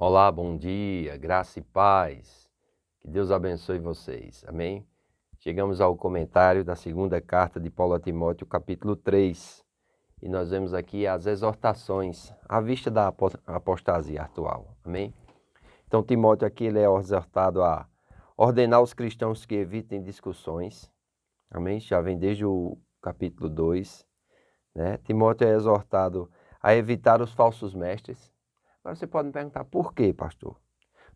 Olá, bom dia, graça e paz. Que Deus abençoe vocês. Amém? Chegamos ao comentário da segunda carta de Paulo a Timóteo, capítulo 3. E nós vemos aqui as exortações à vista da apostasia atual. Amém? Então, Timóteo aqui ele é exortado a ordenar os cristãos que evitem discussões. Amém? Já vem desde o capítulo 2. Né? Timóteo é exortado a evitar os falsos mestres. Agora você pode me perguntar, por quê, pastor?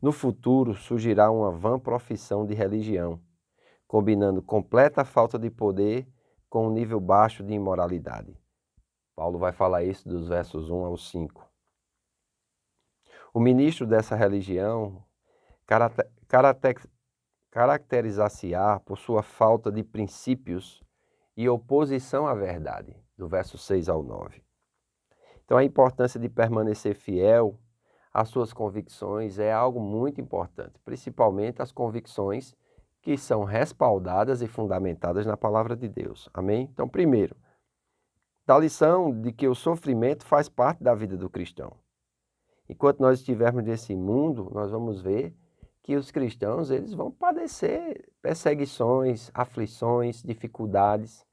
No futuro surgirá uma vã profissão de religião, combinando completa falta de poder com um nível baixo de imoralidade. Paulo vai falar isso dos versos 1 ao 5. O ministro dessa religião caracterizar-se-á por sua falta de princípios e oposição à verdade, do verso 6 ao 9. Então a importância de permanecer fiel às suas convicções é algo muito importante, principalmente as convicções que são respaldadas e fundamentadas na palavra de Deus. Amém? Então, primeiro, da lição de que o sofrimento faz parte da vida do cristão. Enquanto nós estivermos nesse mundo, nós vamos ver que os cristãos eles vão padecer perseguições, aflições, dificuldades.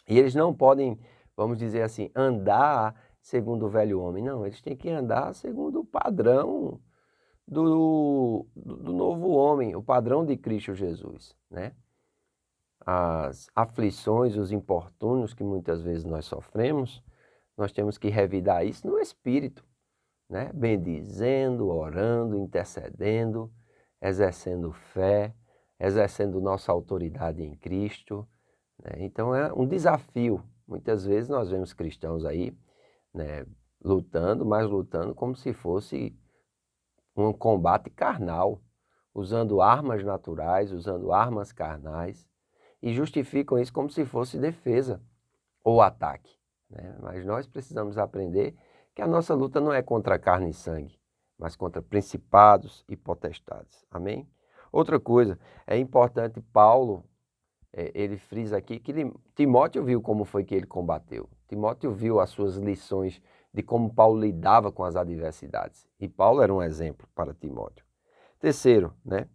E eles não podem, vamos dizer assim, andar segundo o velho homem. Não, eles têm que andar segundo o padrão do novo homem, o padrão de Cristo Jesus, né? As aflições, os infortúnios que muitas vezes nós sofremos, nós temos que revidar isso no Espírito, né? Bendizendo, orando, intercedendo, exercendo fé, exercendo nossa autoridade em Cristo, né? Então é um desafio. Muitas vezes nós vemos cristãos aí, né, lutando, mas lutando como se fosse um combate carnal, usando armas naturais, usando armas carnais, e justificam isso como se fosse defesa ou ataque, né? Mas nós precisamos aprender que a nossa luta não é contra carne e sangue, mas contra principados e potestades. Amém? Outra coisa, é importante Paulo, ele frisa aqui que Timóteo viu como foi que ele combateu. Timóteo viu as suas lições de como Paulo lidava com as adversidades. E Paulo era um exemplo para Timóteo. Terceiro, né?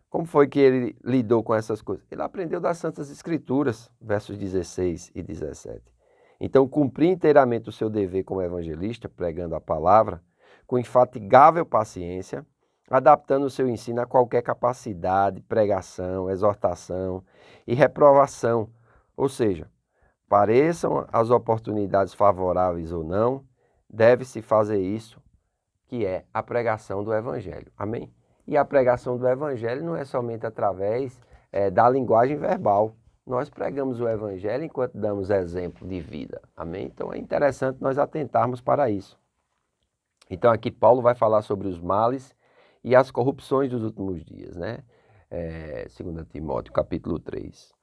Como foi que ele lidou com essas coisas? Ele aprendeu das Santas Escrituras, versos 16 e 17. Então, cumprir inteiramente o seu dever como evangelista, pregando a palavra, com infatigável paciência, adaptando o seu ensino a qualquer capacidade, pregação, exortação e reprovação. Ou seja, pareçam as oportunidades favoráveis ou não, deve-se fazer isso, que é a pregação do Evangelho. Amém? E a pregação do Evangelho não é somente através da linguagem verbal. Nós pregamos o Evangelho enquanto damos exemplo de vida. Amém? Então é interessante nós atentarmos para isso. Então aqui Paulo vai falar sobre os males e as corrupções dos últimos dias, né? 2 Timóteo, capítulo 3.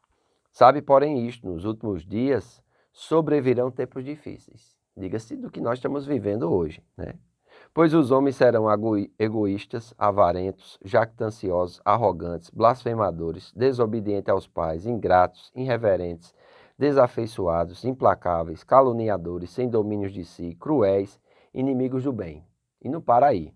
Sabe, porém, isto, nos últimos dias sobrevirão tempos difíceis. Diga-se do que nós estamos vivendo hoje, né? Pois os homens serão egoístas, avarentos, jactanciosos, arrogantes, blasfemadores, desobedientes aos pais, ingratos, irreverentes, desafeiçoados, implacáveis, caluniadores, sem domínios de si, cruéis, inimigos do bem. E não para aí.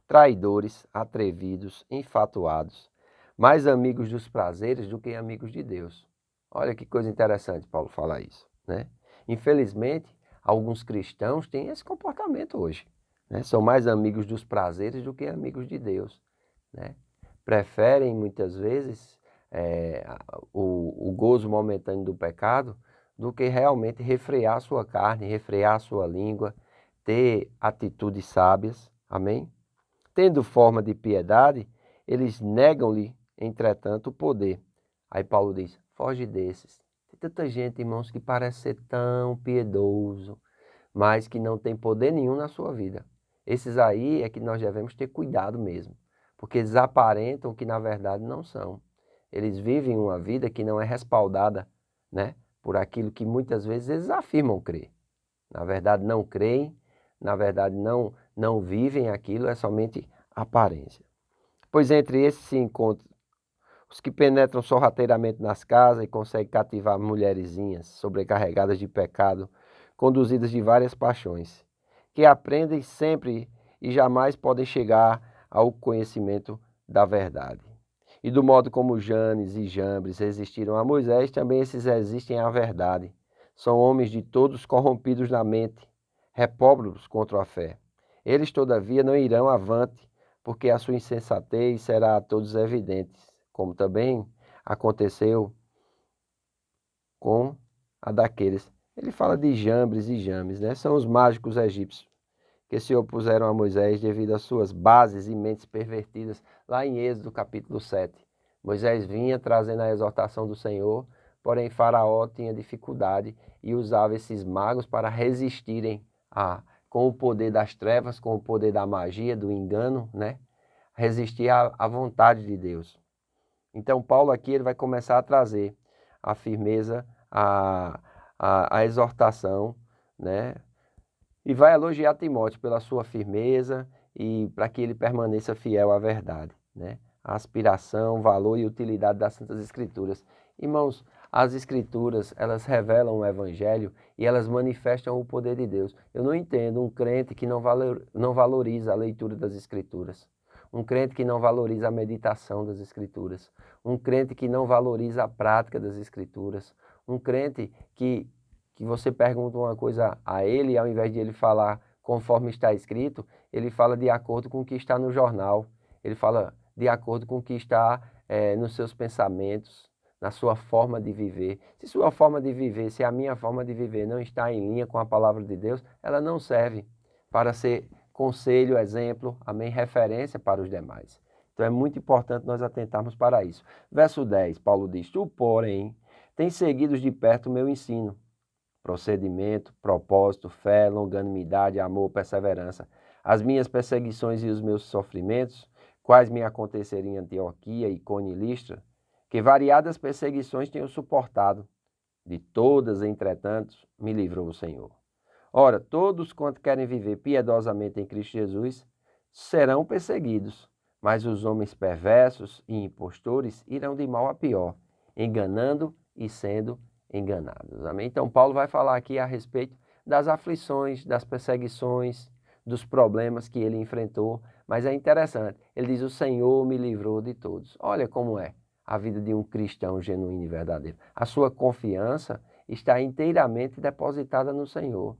Traidores, atrevidos, enfatuados, mais amigos dos prazeres do que amigos de Deus. Olha que coisa interessante Paulo falar isso, né? Infelizmente, alguns cristãos têm esse comportamento hoje, né? São mais amigos dos prazeres do que amigos de Deus, né? Preferem muitas vezes o gozo momentâneo do pecado do que realmente refrear a sua carne, refrear a sua língua, ter atitudes sábias, amém? Tendo forma de piedade, eles negam-lhe, entretanto, o poder. Aí Paulo diz, foge desses. Tem tanta gente, irmãos, que parece ser tão piedoso, mas que não tem poder nenhum na sua vida. Esses aí é que nós devemos ter cuidado mesmo, porque eles aparentam o que na verdade não são. Eles vivem uma vida que não é respaldada, né, por aquilo que muitas vezes eles afirmam crer. Na verdade não creem, na verdade não vivem aquilo, é somente aparência. Pois entre esses se encontram os que penetram sorrateiramente nas casas e conseguem cativar mulherzinhas sobrecarregadas de pecado, conduzidas de várias paixões, que aprendem sempre e jamais podem chegar ao conhecimento da verdade. E do modo como Janes e Jambres resistiram a Moisés, também esses resistem à verdade. São homens de todos corrompidos na mente, repróbados contra a fé. Eles, todavia, não irão avante, porque a sua insensatez será a todos evidente, como também aconteceu com a daqueles. Ele fala de Jambres e James, né? São os mágicos egípcios que se opuseram a Moisés devido às suas bases e mentes pervertidas, lá em Êxodo capítulo 7. Moisés vinha trazendo a exortação do Senhor, porém Faraó tinha dificuldade e usava esses magos para resistirem com o poder das trevas, com o poder da magia, do engano, né? Resistir à vontade de Deus. Então Paulo aqui ele vai começar a trazer a firmeza, a exortação, né? E vai elogiar Timóteo pela sua firmeza e para que ele permaneça fiel à verdade, né? A aspiração, valor e utilidade das Santas Escrituras. Irmãos, as Escrituras, elas revelam o Evangelho e elas manifestam o poder de Deus. Eu não entendo um crente que não valoriza a leitura das Escrituras. Um crente que não valoriza a meditação das Escrituras. Um crente que não valoriza a prática das Escrituras. Um crente que você pergunta uma coisa a ele, ao invés de ele falar conforme está escrito, ele fala de acordo com o que está no jornal, ele fala de acordo com o que está nos seus pensamentos, na sua forma de viver. Se sua forma de viver, se a minha forma de viver não está em linha com a palavra de Deus, ela não serve para ser conselho, exemplo, amém, referência para os demais. Então é muito importante nós atentarmos para isso. Verso 10, Paulo diz: Tu, porém, tens seguido de perto o meu ensino, procedimento, propósito, fé, longanimidade, amor, perseverança. As minhas perseguições e os meus sofrimentos, quais me aconteceriam em Antioquia, Icônio e Listra, que variadas perseguições tenho suportado. De todas, entretanto, me livrou o Senhor. Ora, todos quanto querem viver piedosamente em Cristo Jesus serão perseguidos, mas os homens perversos e impostores irão de mal a pior, enganando e sendo enganados. Amém? Então, Paulo vai falar aqui a respeito das aflições, das perseguições, dos problemas que ele enfrentou, mas é interessante, ele diz: o Senhor me livrou de todos. Olha como é a vida de um cristão genuíno e verdadeiro. A sua confiança está inteiramente depositada no Senhor.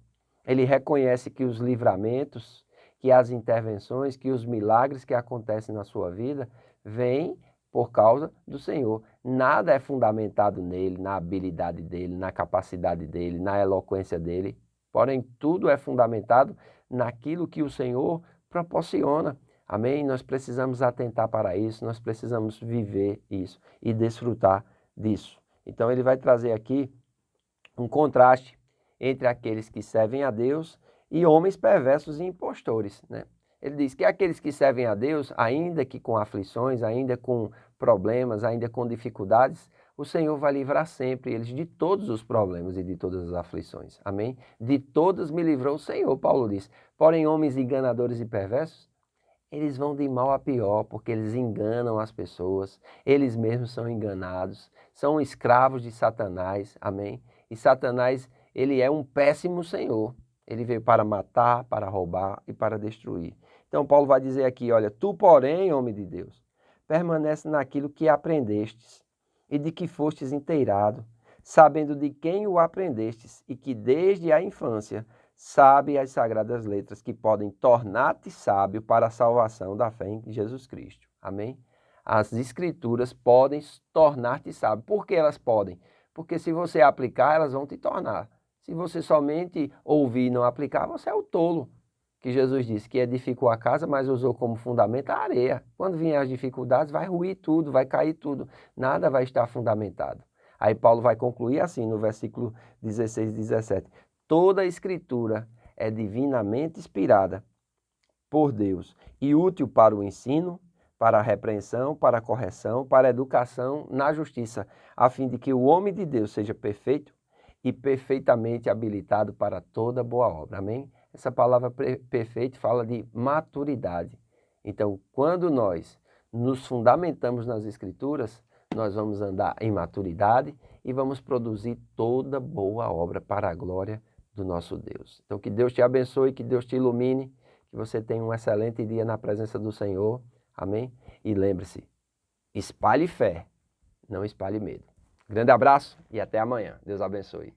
Ele reconhece que os livramentos, que as intervenções, que os milagres que acontecem na sua vida vêm por causa do Senhor. Nada é fundamentado nele, na habilidade dele, na capacidade dele, na eloquência dele. Porém, tudo é fundamentado naquilo que o Senhor proporciona. Amém? Nós precisamos atentar para isso, nós precisamos viver isso e desfrutar disso. Então, ele vai trazer aqui um contraste entre aqueles que servem a Deus e homens perversos e impostores, né? Ele diz que aqueles que servem a Deus, ainda que com aflições, ainda com problemas, ainda com dificuldades, o Senhor vai livrar sempre eles de todos os problemas e de todas as aflições. Amém? De todas me livrou o Senhor, Paulo diz. Porém, homens enganadores e perversos, eles vão de mal a pior, porque eles enganam as pessoas, eles mesmos são enganados, são escravos de Satanás, amém? E Satanás, ele é um péssimo senhor. Ele veio para matar, para roubar e para destruir. Então Paulo vai dizer aqui, olha, tu, porém, homem de Deus, permanece naquilo que aprendestes e de que fostes inteirado, sabendo de quem o aprendestes e que desde a infância sabe as sagradas letras que podem tornar-te sábio para a salvação da fé em Jesus Cristo. Amém? As escrituras podem tornar-te sábio. Por que elas podem? Porque se você aplicar, elas vão te tornar. Se você somente ouvir e não aplicar, você é o tolo. Que Jesus disse que edificou a casa, mas usou como fundamento a areia. Quando vier as dificuldades, vai ruir tudo, vai cair tudo. Nada vai estar fundamentado. Aí Paulo vai concluir assim no versículo 16 e 17. Toda a escritura é divinamente inspirada por Deus e útil para o ensino, para a repreensão, para a correção, para a educação na justiça, a fim de que o homem de Deus seja perfeito e perfeitamente habilitado para toda boa obra. Amém? Essa palavra perfeito fala de maturidade. Então, quando nós nos fundamentamos nas Escrituras, nós vamos andar em maturidade e vamos produzir toda boa obra para a glória do nosso Deus. Então, que Deus te abençoe, que Deus te ilumine, Que você tenha um excelente dia na presença do Senhor. Amém? E lembre-se, espalhe fé, não espalhe medo. Grande abraço e até amanhã. Deus abençoe.